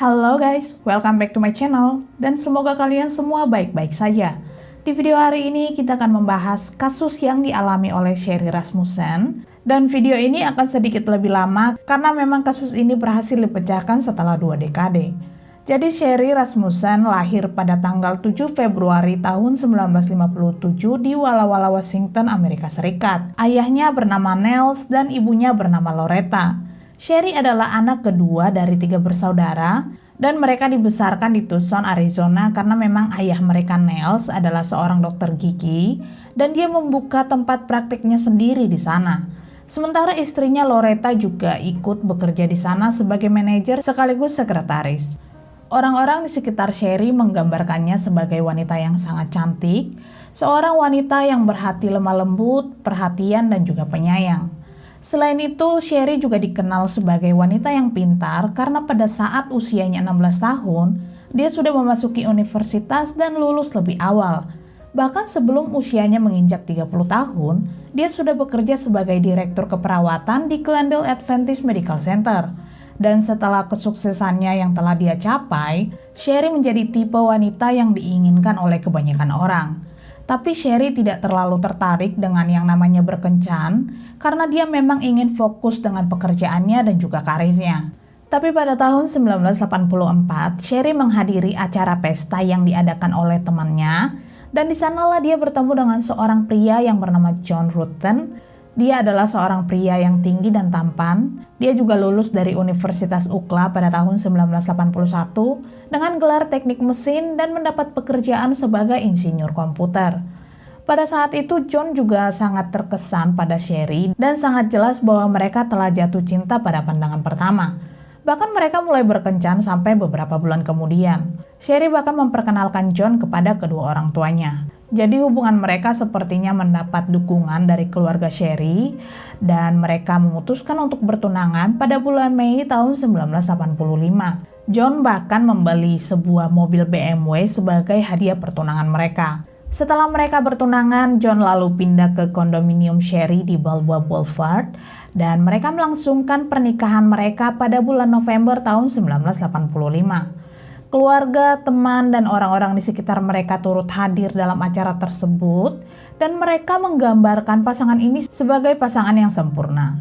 Halo guys, welcome back to my channel dan semoga kalian semua baik-baik saja. Di video hari ini kita akan membahas kasus yang dialami oleh Sherry Rasmussen dan video ini akan sedikit lebih lama karena memang kasus ini berhasil dipecahkan setelah 2 dekade. Jadi Sherry Rasmussen lahir pada tanggal 7 Februari tahun 1957 di Walla Walla, Washington, Amerika Serikat. Ayahnya bernama Nels dan ibunya bernama Loretta. Sherry adalah anak kedua dari 3 bersaudara dan mereka dibesarkan di Tucson, Arizona karena memang ayah mereka Nels adalah seorang dokter gigi dan dia membuka tempat praktiknya sendiri di sana. Sementara istrinya Loretta juga ikut bekerja di sana sebagai manajer sekaligus sekretaris. Orang-orang di sekitar Sherry menggambarkannya sebagai wanita yang sangat cantik, seorang wanita yang berhati lemah lembut, perhatian dan juga penyayang. Selain itu, Sherry juga dikenal sebagai wanita yang pintar karena pada saat usianya 16 tahun, dia sudah memasuki universitas dan lulus lebih awal. Bahkan sebelum usianya menginjak 30 tahun, dia sudah bekerja sebagai direktur keperawatan di Glendale Adventist Medical Center. Dan setelah kesuksesannya yang telah dia capai, Sherry menjadi tipe wanita yang diinginkan oleh kebanyakan orang. Tapi Sherry tidak terlalu tertarik dengan yang namanya berkencan karena dia memang ingin fokus dengan pekerjaannya dan juga karirnya. Tapi pada tahun 1984, Sherry menghadiri acara pesta yang diadakan oleh temannya dan di sanalah dia bertemu dengan seorang pria yang bernama John Rutten. Dia adalah seorang pria yang tinggi dan tampan. Dia juga lulus dari Universitas UCLA pada tahun 1981 dengan gelar teknik mesin dan mendapat pekerjaan sebagai insinyur komputer. Pada saat itu John juga sangat terkesan pada Sherry dan sangat jelas bahwa mereka telah jatuh cinta pada pandangan pertama. Bahkan mereka mulai berkencan sampai beberapa bulan kemudian. Sherry bahkan memperkenalkan John kepada kedua orang tuanya. Jadi hubungan mereka sepertinya mendapat dukungan dari keluarga Sherry dan mereka memutuskan untuk bertunangan pada bulan Mei tahun 1985. John bahkan membeli sebuah mobil BMW sebagai hadiah pertunangan mereka. Setelah mereka bertunangan, John lalu pindah ke kondominium Sherry di Balboa Boulevard dan mereka melangsungkan pernikahan mereka pada bulan November tahun 1985. Keluarga, teman, dan orang-orang di sekitar mereka turut hadir dalam acara tersebut dan mereka menggambarkan pasangan ini sebagai pasangan yang sempurna.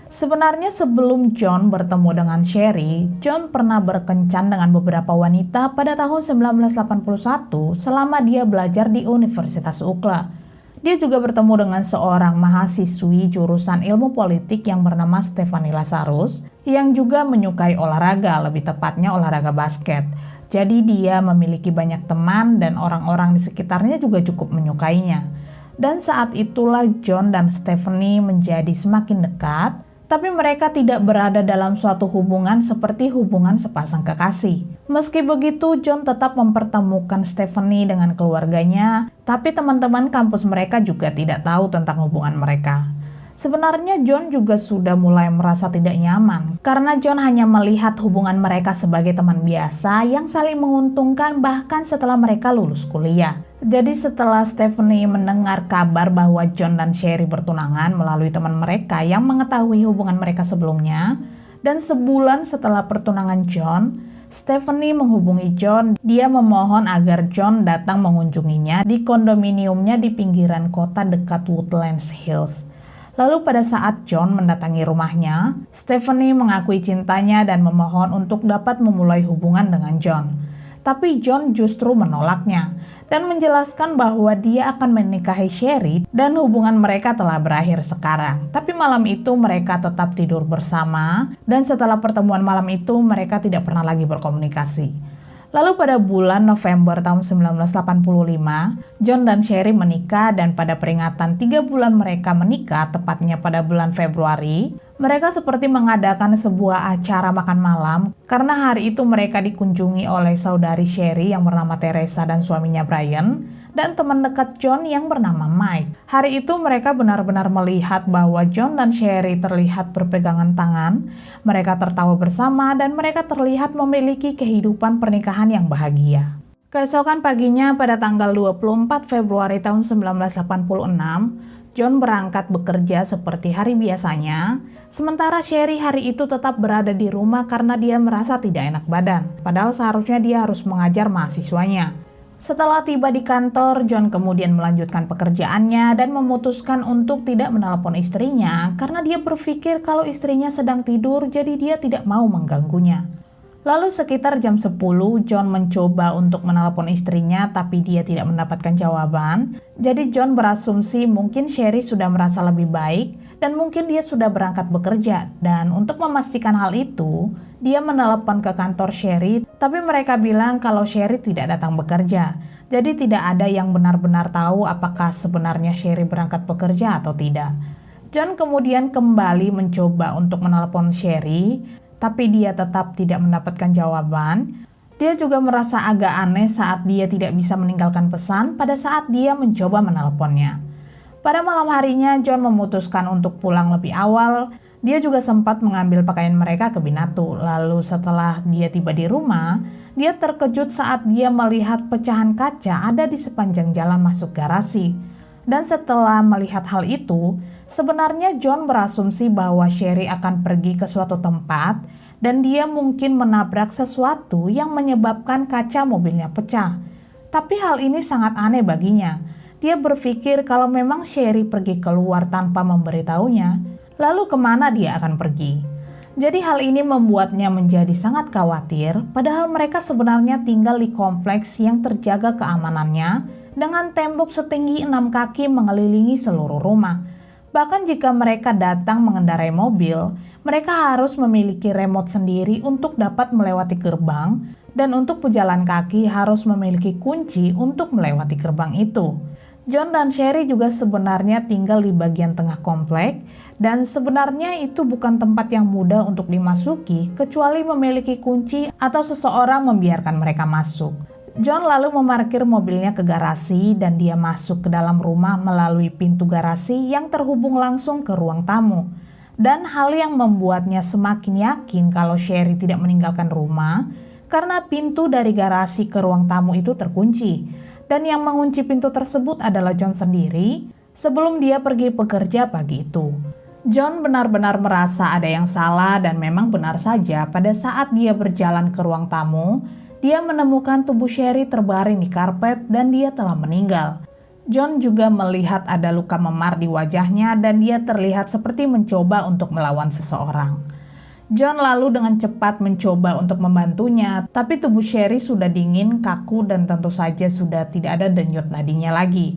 Sebenarnya sebelum John bertemu dengan Sherry, John pernah berkencan dengan beberapa wanita pada tahun 1981 selama dia belajar di Universitas UCLA. Dia juga bertemu dengan seorang mahasiswi jurusan ilmu politik yang bernama Stephanie Lazarus yang juga menyukai olahraga, lebih tepatnya olahraga basket. Jadi dia memiliki banyak teman dan orang-orang di sekitarnya juga cukup menyukainya. Dan saat itulah John dan Stephanie menjadi semakin dekat, tapi mereka tidak berada dalam suatu hubungan seperti hubungan sepasang kekasih. Meski begitu, John tetap mempertemukan Stephanie dengan keluarganya, tapi teman-teman kampus mereka juga tidak tahu tentang hubungan mereka. Sebenarnya John juga sudah mulai merasa tidak nyaman karena John hanya melihat hubungan mereka sebagai teman biasa yang saling menguntungkan bahkan setelah mereka lulus kuliah. Jadi setelah Stephanie mendengar kabar bahwa John dan Sherry bertunangan melalui teman mereka yang mengetahui hubungan mereka sebelumnya, dan sebulan setelah pertunangan John, Stephanie menghubungi John. Dia memohon agar John datang mengunjunginya di kondominiumnya di pinggiran kota dekat Woodlands Hills. Lalu pada saat John mendatangi rumahnya, Stephanie mengakui cintanya dan memohon untuk dapat memulai hubungan dengan John. Tapi John justru menolaknya dan menjelaskan bahwa dia akan menikahi Sherry dan hubungan mereka telah berakhir sekarang. Tapi malam itu mereka tetap tidur bersama dan setelah pertemuan malam itu mereka tidak pernah lagi berkomunikasi. Lalu pada bulan November tahun 1985, John dan Sherry menikah dan pada peringatan 3 bulan mereka menikah, tepatnya pada bulan Februari, mereka seperti mengadakan sebuah acara makan malam karena hari itu mereka dikunjungi oleh saudari Sherry yang bernama Teresa dan suaminya Brian dan teman dekat John yang bernama Mike. Hari itu mereka benar-benar melihat bahwa John dan Sherry terlihat berpegangan tangan, mereka tertawa bersama dan mereka terlihat memiliki kehidupan pernikahan yang bahagia. Keesokan paginya pada tanggal 24 Februari tahun 1986, John berangkat bekerja seperti hari biasanya, sementara Sherry hari itu tetap berada di rumah karena dia merasa tidak enak badan. Padahal seharusnya dia harus mengajar mahasiswanya. Setelah tiba di kantor, John kemudian melanjutkan pekerjaannya dan memutuskan untuk tidak menelpon istrinya karena dia berpikir kalau istrinya sedang tidur, jadi dia tidak mau mengganggunya. Lalu sekitar jam 10, John mencoba untuk menelpon istrinya tapi dia tidak mendapatkan jawaban. Jadi John berasumsi mungkin Sherry sudah merasa lebih baik dan mungkin dia sudah berangkat bekerja. Dan untuk memastikan hal itu, dia menelepon ke kantor Sherry tapi mereka bilang kalau Sherry tidak datang bekerja. Jadi tidak ada yang benar-benar tahu apakah sebenarnya Sherry berangkat bekerja atau tidak. John kemudian kembali mencoba untuk menelpon Sherry, tapi dia tetap tidak mendapatkan jawaban. Dia juga merasa agak aneh saat dia tidak bisa meninggalkan pesan pada saat dia mencoba menelponnya. Pada malam harinya, John memutuskan untuk pulang lebih awal. Dia juga sempat mengambil pakaian mereka ke Binatu. Lalu setelah dia tiba di rumah, dia terkejut saat dia melihat pecahan kaca ada di sepanjang jalan masuk garasi. Dan setelah melihat hal itu, sebenarnya John berasumsi bahwa Sherry akan pergi ke suatu tempat dan dia mungkin menabrak sesuatu yang menyebabkan kaca mobilnya pecah. Tapi hal ini sangat aneh baginya. Dia berpikir kalau memang Sherry pergi keluar tanpa memberitahunya, lalu kemana dia akan pergi? Jadi hal ini membuatnya menjadi sangat khawatir, padahal mereka sebenarnya tinggal di kompleks yang terjaga keamanannya dengan tembok setinggi 6 kaki mengelilingi seluruh rumah. Bahkan jika mereka datang mengendarai mobil, mereka harus memiliki remote sendiri untuk dapat melewati gerbang, dan untuk pejalan kaki harus memiliki kunci untuk melewati gerbang itu. John dan Sherry juga sebenarnya tinggal di bagian tengah komplek, dan sebenarnya itu bukan tempat yang mudah untuk dimasuki kecuali memiliki kunci atau seseorang membiarkan mereka masuk. John lalu memarkir mobilnya ke garasi dan dia masuk ke dalam rumah melalui pintu garasi yang terhubung langsung ke ruang tamu. Dan hal yang membuatnya semakin yakin kalau Sherry tidak meninggalkan rumah karena pintu dari garasi ke ruang tamu itu terkunci. Dan yang mengunci pintu tersebut adalah John sendiri sebelum dia pergi bekerja pagi itu. John benar-benar merasa ada yang salah dan memang benar saja pada saat dia berjalan ke ruang tamu, dia menemukan tubuh Sherry terbaring di karpet dan dia telah meninggal. John juga melihat ada luka memar di wajahnya dan dia terlihat seperti mencoba untuk melawan seseorang. John lalu dengan cepat mencoba untuk membantunya, tapi tubuh Sherry sudah dingin, kaku, dan tentu saja sudah tidak ada denyut nadinya lagi.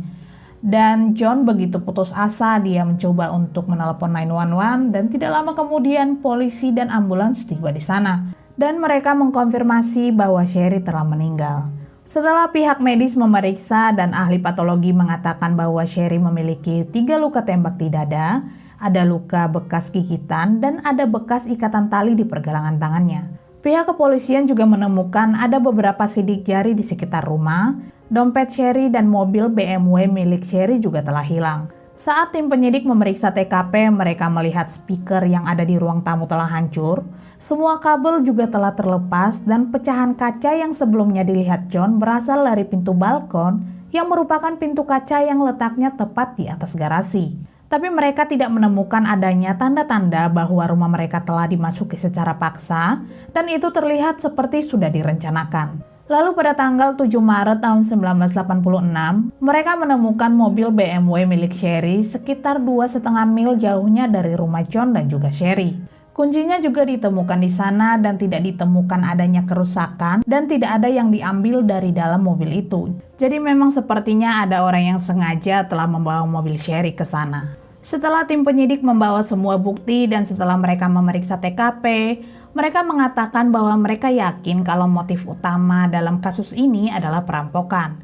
Dan John begitu putus asa, dia mencoba untuk menelepon 911 dan tidak lama kemudian polisi dan ambulans tiba di sana. Dan mereka mengkonfirmasi bahwa Sherry telah meninggal. Setelah pihak medis memeriksa dan ahli patologi mengatakan bahwa Sherry memiliki 3 luka tembak di dada, ada luka bekas gigitan, dan ada bekas ikatan tali di pergelangan tangannya. Pihak kepolisian juga menemukan ada beberapa sidik jari di sekitar rumah, dompet Sherry dan mobil BMW milik Sherry juga telah hilang. Saat tim penyidik memeriksa TKP, mereka melihat speaker yang ada di ruang tamu telah hancur, semua kabel juga telah terlepas, dan pecahan kaca yang sebelumnya dilihat John berasal dari pintu balkon yang merupakan pintu kaca yang letaknya tepat di atas garasi. Tapi mereka tidak menemukan adanya tanda-tanda bahwa rumah mereka telah dimasuki secara paksa, dan itu terlihat seperti sudah direncanakan. Lalu pada tanggal 7 Maret tahun 1986, mereka menemukan mobil BMW milik Sherry sekitar 2,5 mil jauhnya dari rumah John dan juga Sherry. Kuncinya juga ditemukan di sana dan tidak ditemukan adanya kerusakan dan tidak ada yang diambil dari dalam mobil itu. Jadi memang sepertinya ada orang yang sengaja telah membawa mobil Sherry ke sana. Setelah tim penyidik membawa semua bukti dan setelah mereka memeriksa TKP, mereka mengatakan bahwa mereka yakin kalau motif utama dalam kasus ini adalah perampokan.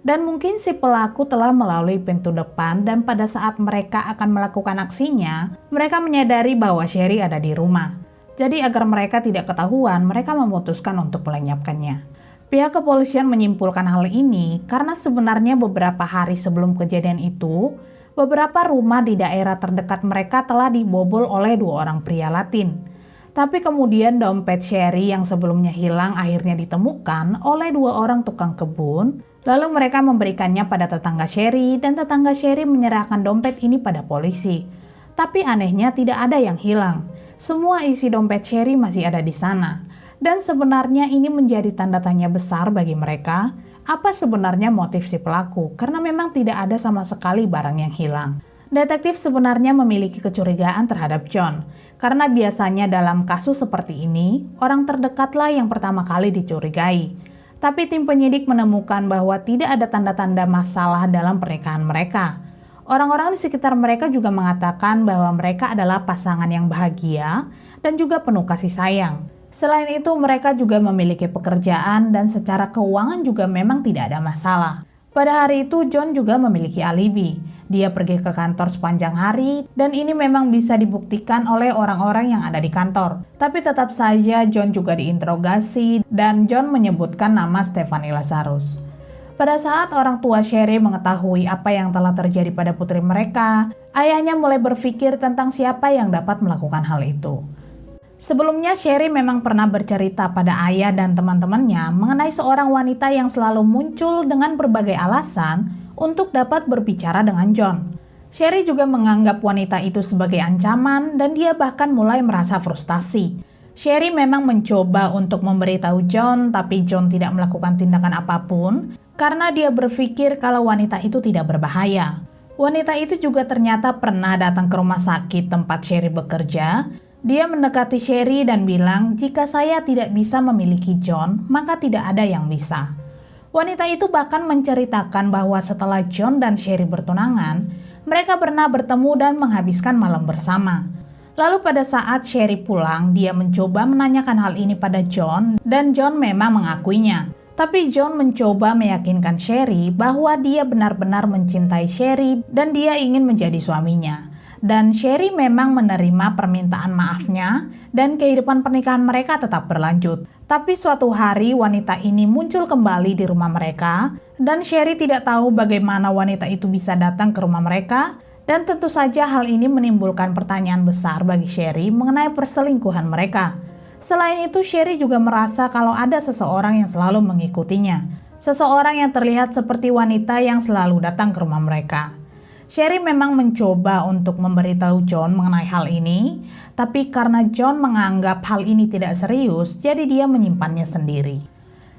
Dan mungkin si pelaku telah melalui pintu depan dan pada saat mereka akan melakukan aksinya, mereka menyadari bahwa Sherry ada di rumah. Jadi agar mereka tidak ketahuan, mereka memutuskan untuk melenyapkannya. Pihak kepolisian menyimpulkan hal ini karena sebenarnya beberapa hari sebelum kejadian itu, beberapa rumah di daerah terdekat mereka telah dibobol oleh 2 orang pria Latin. Tapi kemudian dompet Sherry yang sebelumnya hilang akhirnya ditemukan oleh 2 orang tukang kebun, Lalu mereka memberikannya pada tetangga Sherry dan tetangga Sherry menyerahkan dompet ini pada polisi. Tapi anehnya tidak ada yang hilang. Semua isi dompet Sherry masih ada di sana. Dan sebenarnya ini menjadi tanda tanya besar bagi mereka, apa sebenarnya motif si pelaku, karena memang tidak ada sama sekali barang yang hilang. Detektif sebenarnya memiliki kecurigaan terhadap John, karena biasanya dalam kasus seperti ini, orang terdekatlah yang pertama kali dicurigai. Tapi tim penyidik menemukan bahwa tidak ada tanda-tanda masalah dalam pernikahan mereka. Orang-orang di sekitar mereka juga mengatakan bahwa mereka adalah pasangan yang bahagia dan juga penuh kasih sayang. Selain itu, mereka juga memiliki pekerjaan dan secara keuangan juga memang tidak ada masalah. Pada hari itu, John juga memiliki alibi. Dia pergi ke kantor sepanjang hari dan ini memang bisa dibuktikan oleh orang-orang yang ada di kantor. Tapi tetap saja John juga diinterogasi dan John menyebutkan nama Stephanie Lazarus. Pada saat orang tua Sherry mengetahui apa yang telah terjadi pada putri mereka, ayahnya mulai berpikir tentang siapa yang dapat melakukan hal itu. Sebelumnya Sherry memang pernah bercerita pada ayah dan teman-temannya mengenai seorang wanita yang selalu muncul dengan berbagai alasan untuk dapat berbicara dengan John. Sherry juga menganggap wanita itu sebagai ancaman dan dia bahkan mulai merasa frustasi. Sherry memang mencoba untuk memberitahu John, tapi John tidak melakukan tindakan apapun karena dia berpikir kalau wanita itu tidak berbahaya. Wanita itu juga ternyata pernah datang ke rumah sakit tempat Sherry bekerja. Dia mendekati Sherry dan bilang, jika saya tidak bisa memiliki John, maka tidak ada yang bisa. Wanita itu bahkan menceritakan bahwa setelah John dan Sherry bertunangan, mereka pernah bertemu dan menghabiskan malam bersama. Lalu pada saat Sherry pulang, dia mencoba menanyakan hal ini pada John dan John memang mengakuinya. Tapi John mencoba meyakinkan Sherry bahwa dia benar-benar mencintai Sherry dan dia ingin menjadi suaminya. Dan Sherry memang menerima permintaan maafnya dan kehidupan pernikahan mereka tetap berlanjut. Tapi suatu hari wanita ini muncul kembali di rumah mereka dan Sherry tidak tahu bagaimana wanita itu bisa datang ke rumah mereka dan tentu saja hal ini menimbulkan pertanyaan besar bagi Sherry mengenai perselingkuhan mereka. Selain itu Sherry juga merasa kalau ada seseorang yang selalu mengikutinya. Seseorang yang terlihat seperti wanita yang selalu datang ke rumah mereka. Sherry memang mencoba untuk memberitahu John mengenai hal ini, tapi karena John menganggap hal ini tidak serius, jadi dia menyimpannya sendiri.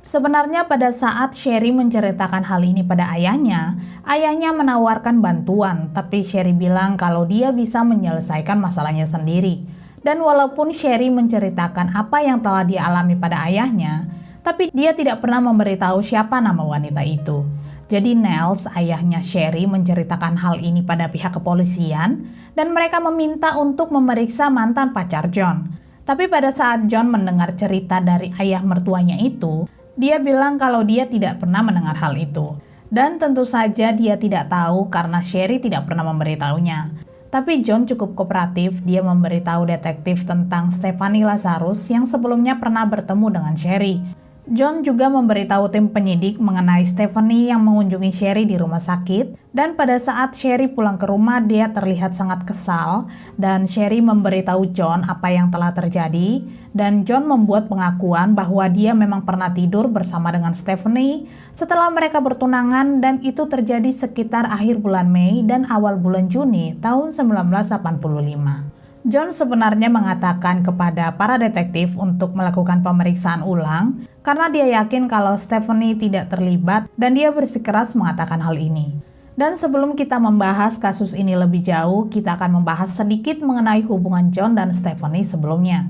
Sebenarnya pada saat Sherry menceritakan hal ini pada ayahnya menawarkan bantuan, tapi Sherry bilang kalau dia bisa menyelesaikan masalahnya sendiri. Dan walaupun Sherry menceritakan apa yang telah dia alami pada ayahnya, tapi dia tidak pernah memberitahu siapa nama wanita itu. Jadi Nels, ayahnya Sherry, menceritakan hal ini pada pihak kepolisian dan mereka meminta untuk memeriksa mantan pacar John. Tapi pada saat John mendengar cerita dari ayah mertuanya itu, dia bilang kalau dia tidak pernah mendengar hal itu. Dan tentu saja dia tidak tahu karena Sherry tidak pernah memberitahunya. Tapi John cukup kooperatif, dia memberitahu detektif tentang Stephanie Lazarus yang sebelumnya pernah bertemu dengan Sherry. John juga memberitahu tim penyidik mengenai Stephanie yang mengunjungi Sherry di rumah sakit dan pada saat Sherry pulang ke rumah dia terlihat sangat kesal dan Sherry memberitahu John apa yang telah terjadi dan John membuat pengakuan bahwa dia memang pernah tidur bersama dengan Stephanie setelah mereka bertunangan dan itu terjadi sekitar akhir bulan Mei dan awal bulan Juni tahun 1985. John sebenarnya mengatakan kepada para detektif untuk melakukan pemeriksaan ulang karena dia yakin kalau Stephanie tidak terlibat dan dia bersikeras mengatakan hal ini. Dan sebelum kita membahas kasus ini lebih jauh, kita akan membahas sedikit mengenai hubungan John dan Stephanie sebelumnya.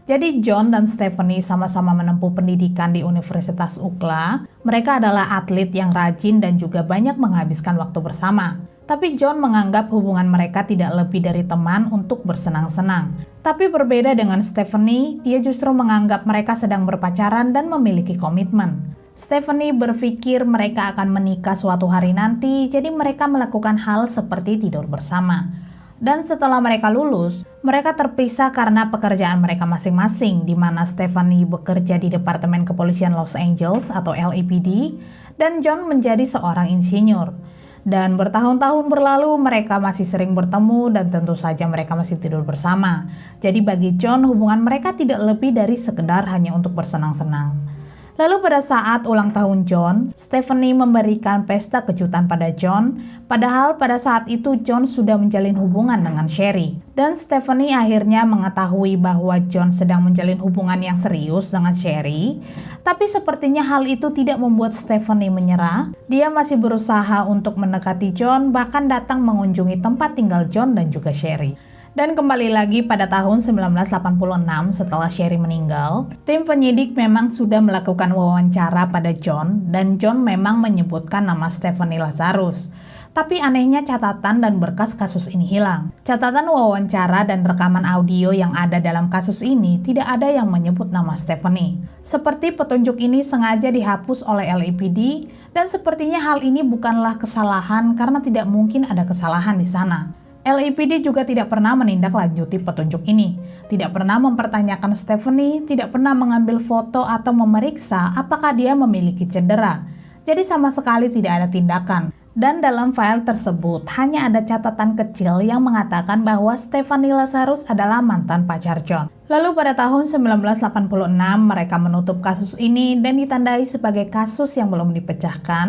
Jadi John dan Stephanie sama-sama menempuh pendidikan di Universitas UCLA. Mereka adalah atlet yang rajin dan juga banyak menghabiskan waktu bersama. Tapi John menganggap hubungan mereka tidak lebih dari teman untuk bersenang-senang. Tapi berbeda dengan Stephanie, dia justru menganggap mereka sedang berpacaran dan memiliki komitmen. Stephanie berpikir mereka akan menikah suatu hari nanti, jadi mereka melakukan hal seperti tidur bersama. Dan setelah mereka lulus, mereka terpisah karena pekerjaan mereka masing-masing, di mana Stephanie bekerja di Departemen Kepolisian Los Angeles atau LAPD, dan John menjadi seorang insinyur. Dan bertahun-tahun berlalu mereka masih sering bertemu dan tentu saja mereka masih tidur bersama. Jadi bagi John hubungan mereka tidak lebih dari sekedar hanya untuk bersenang-senang. Lalu pada saat ulang tahun John, Stephanie memberikan pesta kejutan pada John, padahal pada saat itu John sudah menjalin hubungan dengan Sherry. Dan Stephanie akhirnya mengetahui bahwa John sedang menjalin hubungan yang serius dengan Sherry, tapi sepertinya hal itu tidak membuat Stephanie menyerah. Dia masih berusaha untuk mendekati John, bahkan datang mengunjungi tempat tinggal John dan juga Sherry. Dan kembali lagi pada tahun 1986 setelah Sherry meninggal, tim penyidik memang sudah melakukan wawancara pada John dan John memang menyebutkan nama Stephanie Lazarus. Tapi anehnya catatan dan berkas kasus ini hilang. Catatan wawancara dan rekaman audio yang ada dalam kasus ini tidak ada yang menyebut nama Stephanie. Seperti petunjuk ini sengaja dihapus oleh LAPD dan sepertinya hal ini bukanlah kesalahan karena tidak mungkin ada kesalahan di sana. LAPD juga tidak pernah menindaklanjuti petunjuk ini, tidak pernah mempertanyakan Stephanie, tidak pernah mengambil foto atau memeriksa apakah dia memiliki cedera. Jadi sama sekali tidak ada tindakan. Dan dalam file tersebut hanya ada catatan kecil yang mengatakan bahwa Stephanie Lazarus adalah mantan pacar John. Lalu pada tahun 1986 mereka menutup kasus ini dan ditandai sebagai kasus yang belum dipecahkan.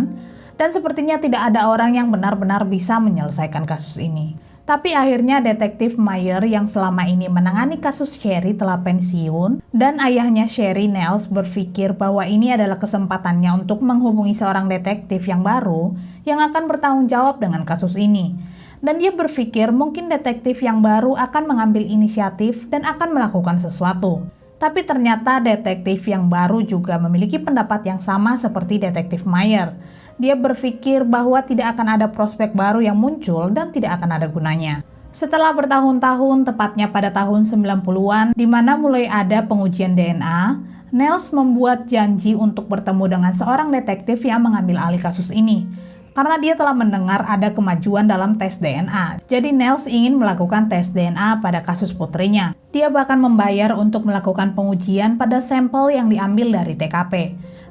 Dan sepertinya tidak ada orang yang benar-benar bisa menyelesaikan kasus ini. Tapi akhirnya detektif Meyer yang selama ini menangani kasus Sherry telah pensiun dan ayahnya Sherry, Nels, berpikir bahwa ini adalah kesempatannya untuk menghubungi seorang detektif yang baru yang akan bertanggung jawab dengan kasus ini. Dan dia berpikir mungkin detektif yang baru akan mengambil inisiatif dan akan melakukan sesuatu. Tapi ternyata detektif yang baru juga memiliki pendapat yang sama seperti detektif Meyer. Dia berpikir bahwa tidak akan ada prospek baru yang muncul dan tidak akan ada gunanya. Setelah bertahun-tahun, tepatnya pada tahun 90-an, di mana mulai ada pengujian DNA, Nels membuat janji untuk bertemu dengan seorang detektif yang mengambil alih kasus ini. Karena dia telah mendengar ada kemajuan dalam tes DNA. Jadi Nels ingin melakukan tes DNA pada kasus putrinya. Dia bahkan membayar untuk melakukan pengujian pada sampel yang diambil dari TKP.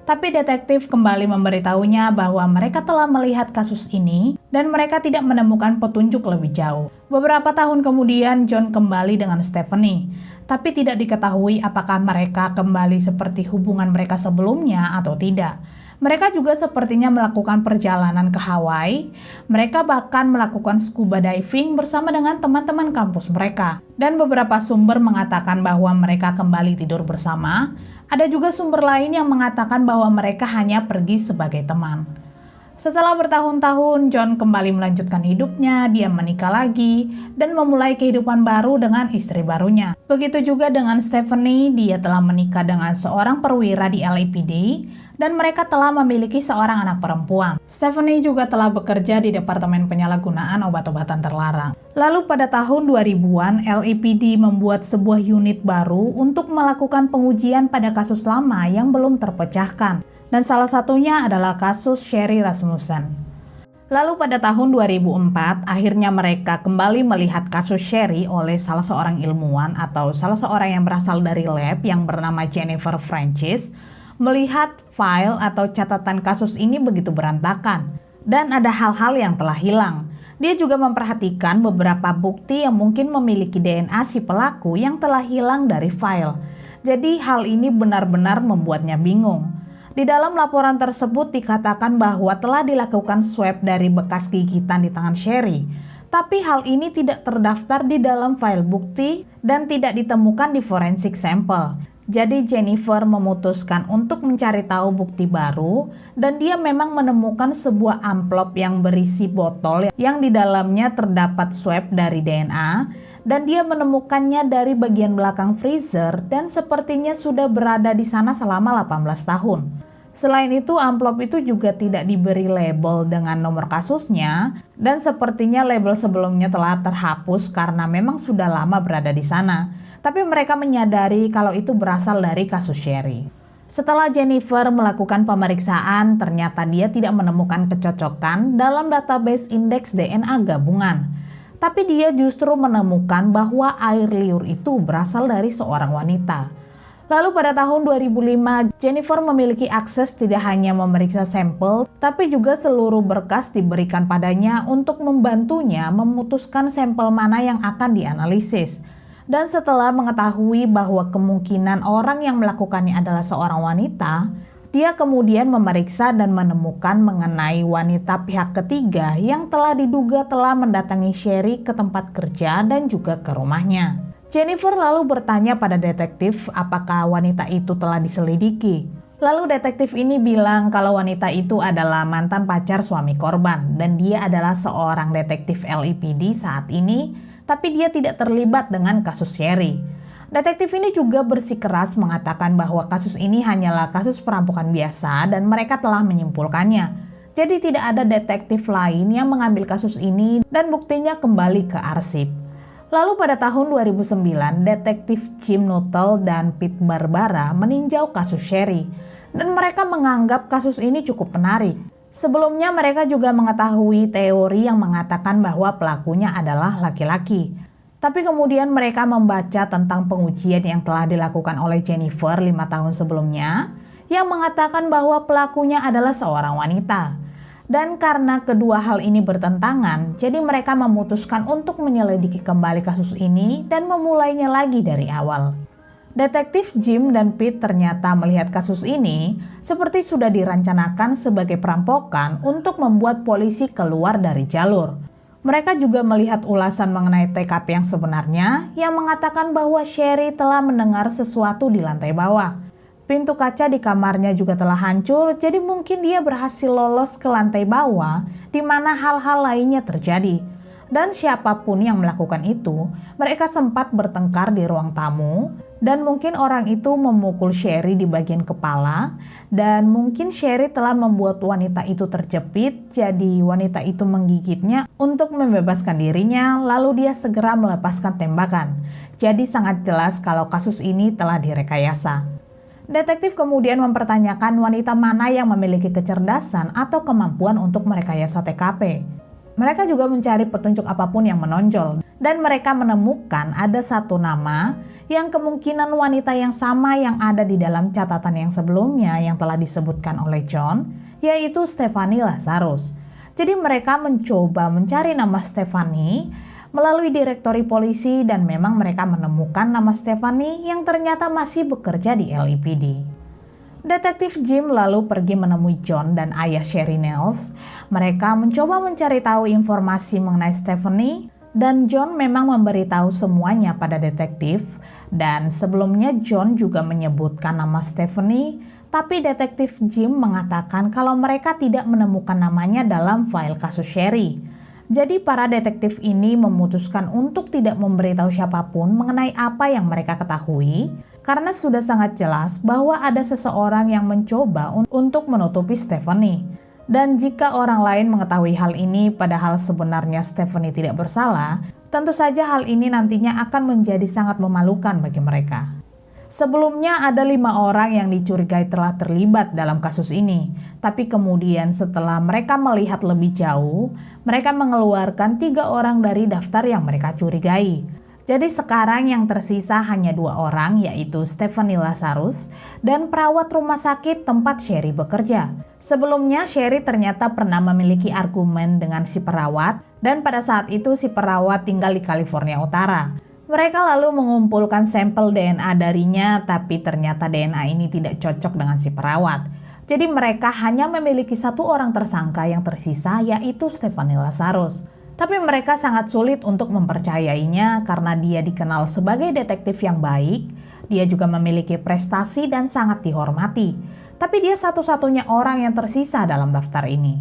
Tapi detektif kembali memberitahunya bahwa mereka telah melihat kasus ini dan mereka tidak menemukan petunjuk lebih jauh. Beberapa tahun kemudian John kembali dengan Stephanie, tapi tidak diketahui apakah mereka kembali seperti hubungan mereka sebelumnya atau tidak. Mereka juga sepertinya melakukan perjalanan ke Hawaii. Mereka bahkan melakukan scuba diving bersama dengan teman-teman kampus mereka. Dan beberapa sumber mengatakan bahwa mereka kembali tidur bersama. Ada juga sumber lain yang mengatakan bahwa mereka hanya pergi sebagai teman. Setelah bertahun-tahun, John kembali melanjutkan hidupnya, dia menikah lagi, dan memulai kehidupan baru dengan istri barunya. Begitu juga dengan Stephanie, dia telah menikah dengan seorang perwira di LAPD, dan mereka telah memiliki seorang anak perempuan. Stephanie juga telah bekerja di Departemen Penyalahgunaan Obat-obatan Terlarang. Lalu pada tahun 2000-an, LAPD membuat sebuah unit baru untuk melakukan pengujian pada kasus lama yang belum terpecahkan. Dan salah satunya adalah kasus Sherry Rasmussen. Lalu pada tahun 2004, akhirnya mereka kembali melihat kasus Sherry oleh salah seorang ilmuwan atau salah seorang yang berasal dari lab yang bernama Jennifer Francis, melihat file atau catatan kasus ini begitu berantakan. Dan ada hal-hal yang telah hilang. Dia juga memperhatikan beberapa bukti yang mungkin memiliki DNA si pelaku yang telah hilang dari file. Jadi hal ini benar-benar membuatnya bingung. Di dalam laporan tersebut dikatakan bahwa telah dilakukan swab dari bekas gigitan di tangan Sherry. Tapi hal ini tidak terdaftar di dalam file bukti dan tidak ditemukan di forensic sample. Jadi Jennifer memutuskan untuk mencari tahu bukti baru dan dia memang menemukan sebuah amplop yang berisi botol yang di dalamnya terdapat swab dari DNA dan dia menemukannya dari bagian belakang freezer dan sepertinya sudah berada di sana selama 18 tahun. Selain itu, amplop itu juga tidak diberi label dengan nomor kasusnya dan sepertinya label sebelumnya telah terhapus karena memang sudah lama berada di sana. Tapi mereka menyadari kalau itu berasal dari kasus Sherry. Setelah Jennifer melakukan pemeriksaan, ternyata dia tidak menemukan kecocokan dalam database indeks DNA gabungan. Tapi dia justru menemukan bahwa air liur itu berasal dari seorang wanita. Lalu pada tahun 2005, Jennifer memiliki akses tidak hanya memeriksa sampel, tapi juga seluruh berkas diberikan padanya untuk membantunya memutuskan sampel mana yang akan dianalisis. Dan setelah mengetahui bahwa kemungkinan orang yang melakukannya adalah seorang wanita, Dia kemudian memeriksa dan menemukan mengenai wanita pihak ketiga yang telah diduga telah mendatangi Sherry ke tempat kerja dan juga ke rumahnya. Jennifer lalu bertanya pada detektif apakah wanita itu telah diselidiki. Lalu detektif ini bilang kalau wanita itu adalah mantan pacar suami korban dan dia adalah seorang detektif LAPD saat ini, tapi dia tidak terlibat dengan kasus Sherry. Detektif ini juga bersikeras mengatakan bahwa kasus ini hanyalah kasus perampokan biasa dan mereka telah menyimpulkannya. Jadi tidak ada detektif lain yang mengambil kasus ini dan buktinya kembali ke arsip. Lalu pada tahun 2009, detektif Jim Nuttall dan Pete Barbara meninjau kasus Sherry dan mereka menganggap kasus ini cukup menarik. Sebelumnya mereka juga mengetahui teori yang mengatakan bahwa pelakunya adalah laki-laki. Tapi kemudian mereka membaca tentang pengujian yang telah dilakukan oleh Jennifer 5 tahun sebelumnya yang mengatakan bahwa pelakunya adalah seorang wanita. Dan karena kedua hal ini bertentangan, jadi mereka memutuskan untuk menyelidiki kembali kasus ini dan memulainya lagi dari awal. Detektif Jim dan Pete ternyata melihat kasus ini seperti sudah dirancanakan sebagai perampokan untuk membuat polisi keluar dari jalur. Mereka juga melihat ulasan mengenai TKP yang sebenarnya yang mengatakan bahwa Sherry telah mendengar sesuatu di lantai bawah. Pintu kaca di kamarnya juga telah hancur, jadi mungkin dia berhasil lolos ke lantai bawah di mana hal-hal lainnya terjadi. Dan siapapun yang melakukan itu, mereka sempat bertengkar di ruang tamu dan mungkin orang itu memukul Sherry di bagian kepala dan mungkin Sherry telah membuat wanita itu terjepit, jadi wanita itu menggigitnya untuk membebaskan dirinya lalu dia segera melepaskan tembakan. Jadi sangat jelas kalau kasus ini telah direkayasa. Detektif kemudian mempertanyakan wanita mana yang memiliki kecerdasan atau kemampuan untuk merekayasa TKP. Mereka juga mencari petunjuk apapun yang menonjol dan mereka menemukan ada satu nama yang kemungkinan wanita yang sama yang ada di dalam catatan yang sebelumnya yang telah disebutkan oleh John, yaitu Stephanie Lazarus. Jadi mereka mencoba mencari nama Stephanie melalui direktori polisi dan memang mereka menemukan nama Stephanie yang ternyata masih bekerja di LAPD. Detektif Jim lalu pergi menemui John dan ayah Sherry Niles. Mereka mencoba mencari tahu informasi mengenai Stephanie dan John memang memberitahu semuanya pada detektif dan sebelumnya John juga menyebutkan nama Stephanie, tapi detektif Jim mengatakan kalau mereka tidak menemukan namanya dalam file kasus Sherry. Jadi para detektif ini memutuskan untuk tidak memberitahu siapapun mengenai apa yang mereka ketahui karena sudah sangat jelas bahwa ada seseorang yang mencoba untuk menutupi Stephanie. Dan jika orang lain mengetahui hal ini padahal sebenarnya Stephanie tidak bersalah, tentu saja hal ini nantinya akan menjadi sangat memalukan bagi mereka. Sebelumnya ada 5 orang yang dicurigai telah terlibat dalam kasus ini, tapi kemudian setelah mereka melihat lebih jauh, mereka mengeluarkan 3 orang dari daftar yang mereka curigai. Jadi sekarang yang tersisa hanya 2 orang, yaitu Stephanie Lazarus dan perawat rumah sakit tempat Sherry bekerja. Sebelumnya Sherry ternyata pernah memiliki argumen dengan si perawat dan pada saat itu si perawat tinggal di California Utara. Mereka lalu mengumpulkan sampel DNA darinya, tapi ternyata DNA ini tidak cocok dengan si perawat. Jadi mereka hanya memiliki 1 orang tersangka yang tersisa, yaitu Stephanie Lazarus. Tapi mereka sangat sulit untuk mempercayainya karena dia dikenal sebagai detektif yang baik, dia juga memiliki prestasi dan sangat dihormati. Tapi dia satu-satunya orang yang tersisa dalam daftar ini.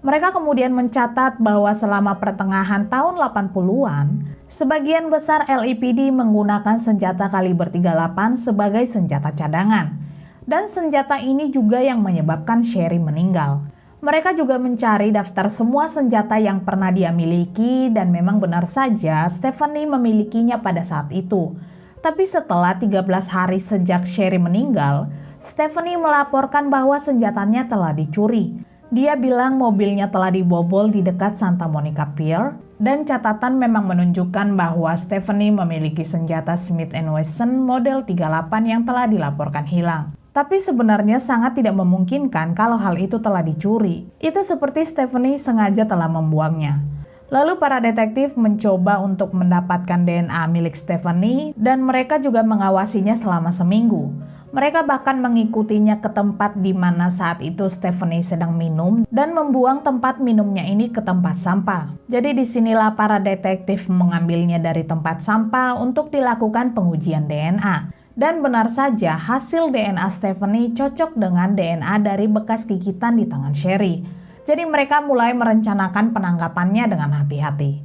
Mereka kemudian mencatat bahwa selama pertengahan tahun 80-an, sebagian besar LAPD menggunakan senjata kaliber 38 sebagai senjata cadangan. Dan senjata ini juga yang menyebabkan Sherry meninggal. Mereka juga mencari daftar semua senjata yang pernah dia miliki dan memang benar saja Stephanie memilikinya pada saat itu. Tapi setelah 13 hari sejak Sherry meninggal, Stephanie melaporkan bahwa senjatanya telah dicuri. Dia bilang mobilnya telah dibobol di dekat Santa Monica Pier dan catatan memang menunjukkan bahwa Stephanie memiliki senjata Smith & Wesson model 38 yang telah dilaporkan hilang. Tapi sebenarnya sangat tidak memungkinkan kalau hal itu telah dicuri. Itu seperti Stephanie sengaja telah membuangnya. Lalu para detektif mencoba untuk mendapatkan DNA milik Stephanie dan mereka juga mengawasinya selama seminggu. Mereka bahkan mengikutinya ke tempat di mana saat itu Stephanie sedang minum dan membuang tempat minumnya ini ke tempat sampah. Jadi disinilah para detektif mengambilnya dari tempat sampah untuk dilakukan pengujian DNA. Dan benar saja hasil DNA Stephanie cocok dengan DNA dari bekas gigitan di tangan Sherry. Jadi mereka mulai merencanakan penangkapannya dengan hati-hati.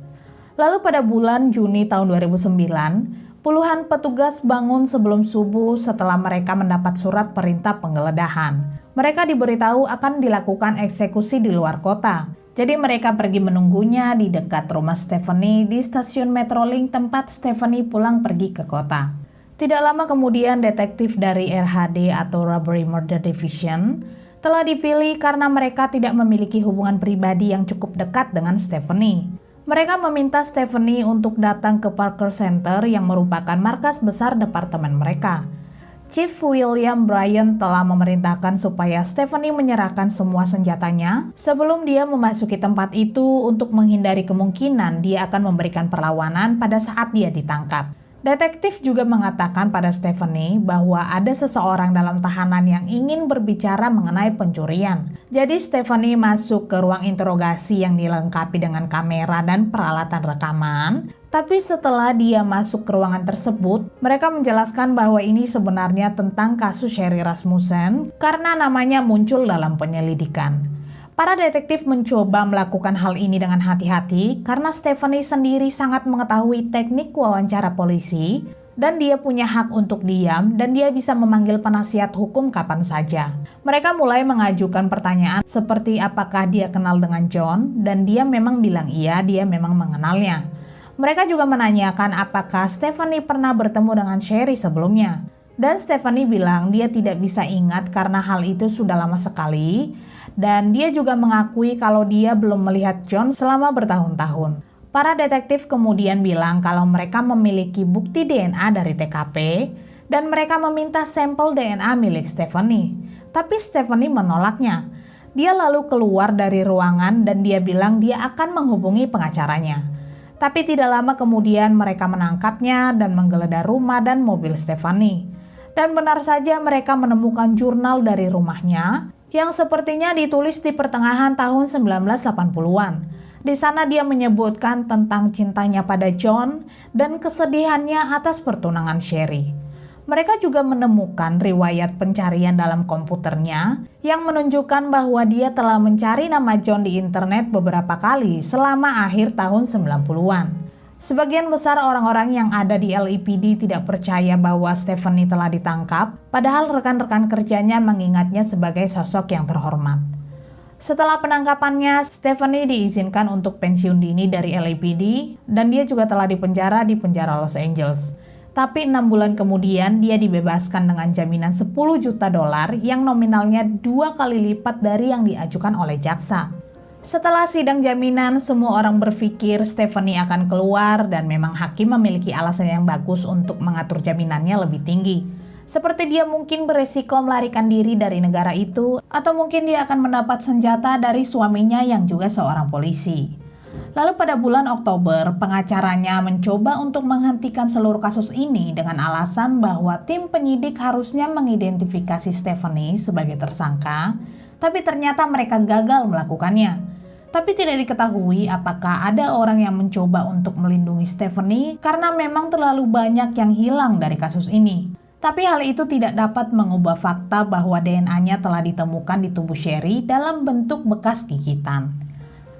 Lalu pada bulan Juni tahun 2009, puluhan petugas bangun sebelum subuh setelah mereka mendapat surat perintah penggeledahan. Mereka diberitahu akan dilakukan eksekusi di luar kota. Jadi mereka pergi menunggunya di dekat rumah Stephanie di stasiun Metrolink tempat Stephanie pulang pergi ke kota. Tidak lama kemudian detektif dari RHD atau Robbery Murder Division telah dipilih karena mereka tidak memiliki hubungan pribadi yang cukup dekat dengan Stephanie. Mereka meminta Stephanie untuk datang ke Parker Center yang merupakan markas besar departemen mereka. Chief William Bryan telah memerintahkan supaya Stephanie menyerahkan semua senjatanya sebelum dia memasuki tempat itu untuk menghindari kemungkinan dia akan memberikan perlawanan pada saat dia ditangkap. Detektif juga mengatakan pada Stephanie bahwa ada seseorang dalam tahanan yang ingin berbicara mengenai pencurian. Jadi Stephanie masuk ke ruang interogasi yang dilengkapi dengan kamera dan peralatan rekaman. Tapi setelah dia masuk ke ruangan tersebut, mereka menjelaskan bahwa ini sebenarnya tentang kasus Sherry Rasmussen karena namanya muncul dalam penyelidikan. Para detektif mencoba melakukan hal ini dengan hati-hati karena Stephanie sendiri sangat mengetahui teknik wawancara polisi dan dia punya hak untuk diam dan dia bisa memanggil penasihat hukum kapan saja. Mereka mulai mengajukan pertanyaan seperti apakah dia kenal dengan John dan dia memang bilang iya, dia memang mengenalnya. Mereka juga menanyakan apakah Stephanie pernah bertemu dengan Sherry sebelumnya. Dan Stephanie bilang dia tidak bisa ingat karena hal itu sudah lama sekali. Dan dia juga mengakui kalau dia belum melihat John selama bertahun-tahun. Para detektif kemudian bilang kalau mereka memiliki bukti DNA dari TKP dan mereka meminta sampel DNA milik Stephanie. Tapi Stephanie menolaknya. Dia lalu keluar dari ruangan dan dia bilang dia akan menghubungi pengacaranya. Tapi tidak lama kemudian mereka menangkapnya dan menggeledah rumah dan mobil Stephanie. Dan benar saja mereka menemukan jurnal dari rumahnya yang sepertinya ditulis di pertengahan tahun 1980-an. Di sana dia menyebutkan tentang cintanya pada John dan kesedihannya atas pertunangan Sherry. Mereka juga menemukan riwayat pencarian dalam komputernya yang menunjukkan bahwa dia telah mencari nama John di internet beberapa kali selama akhir tahun 90-an. Sebagian besar orang-orang yang ada di LAPD tidak percaya bahwa Stephanie telah ditangkap, padahal rekan-rekan kerjanya mengingatnya sebagai sosok yang terhormat. Setelah penangkapannya, Stephanie diizinkan untuk pensiun dini dari LAPD dan dia juga telah dipenjara di penjara Los Angeles. Tapi 6 bulan kemudian dia dibebaskan dengan jaminan $10 juta yang nominalnya 2 kali lipat dari yang diajukan oleh jaksa. Setelah sidang jaminan, semua orang berpikir Stephanie akan keluar dan memang hakim memiliki alasan yang bagus untuk mengatur jaminannya lebih tinggi. Seperti dia mungkin beresiko melarikan diri dari negara itu atau mungkin dia akan mendapat senjata dari suaminya yang juga seorang polisi. Lalu pada bulan Oktober, pengacaranya mencoba untuk menghentikan seluruh kasus ini dengan alasan bahwa tim penyidik harusnya mengidentifikasi Stephanie sebagai tersangka, tapi ternyata mereka gagal melakukannya. Tapi tidak diketahui apakah ada orang yang mencoba untuk melindungi Stephanie karena memang terlalu banyak yang hilang dari kasus ini. Tapi hal itu tidak dapat mengubah fakta bahwa DNA-nya telah ditemukan di tubuh Sherry dalam bentuk bekas gigitan.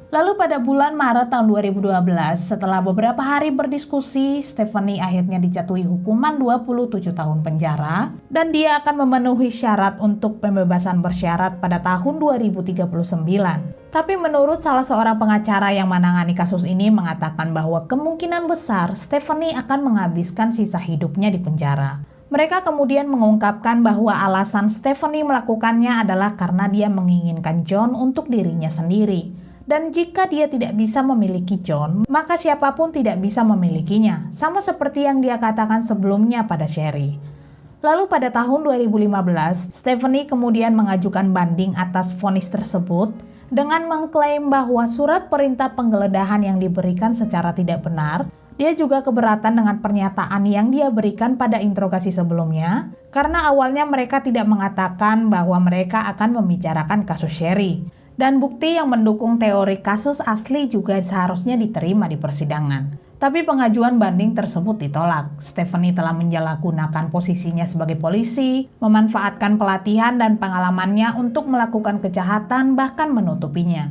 Lalu pada bulan Maret tahun 2012, setelah beberapa hari berdiskusi, Stephanie akhirnya dijatuhi hukuman 27 tahun penjara dan dia akan memenuhi syarat untuk pembebasan bersyarat pada tahun 2039. Tapi menurut salah seorang pengacara yang menangani kasus ini mengatakan bahwa kemungkinan besar Stephanie akan menghabiskan sisa hidupnya di penjara. Mereka kemudian mengungkapkan bahwa alasan Stephanie melakukannya adalah karena dia menginginkan John untuk dirinya sendiri. Dan jika dia tidak bisa memiliki John, maka siapapun tidak bisa memilikinya, sama seperti yang dia katakan sebelumnya pada Sherry. Lalu pada tahun 2015, Stephanie kemudian mengajukan banding atas vonis tersebut dengan mengklaim bahwa surat perintah penggeledahan yang diberikan secara tidak benar Dia juga keberatan dengan pernyataan yang dia berikan pada interogasi sebelumnya, karena awalnya mereka tidak mengatakan bahwa mereka akan membicarakan kasus Sherry. Dan bukti yang mendukung teori kasus asli juga seharusnya diterima di persidangan. Tapi pengajuan banding tersebut ditolak. Stephanie telah menyalahgunakan posisinya sebagai polisi, memanfaatkan pelatihan dan pengalamannya untuk melakukan kejahatan bahkan menutupinya.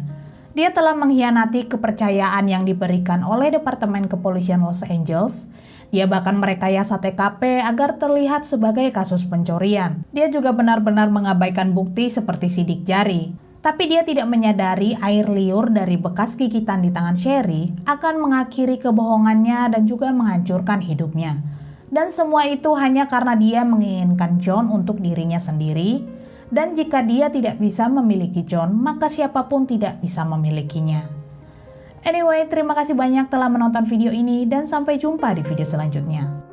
Dia telah mengkhianati kepercayaan yang diberikan oleh Departemen Kepolisian Los Angeles. Dia bahkan merekayasa TKP agar terlihat sebagai kasus pencurian. Dia juga benar-benar mengabaikan bukti seperti sidik jari. Tapi dia tidak menyadari air liur dari bekas gigitan di tangan Sherry akan mengakhiri kebohongannya dan juga menghancurkan hidupnya. Dan semua itu hanya karena dia menginginkan John untuk dirinya sendiri. Dan jika dia tidak bisa memiliki John, maka siapapun tidak bisa memilikinya. Anyway, terima kasih banyak telah menonton video ini dan sampai jumpa di video selanjutnya.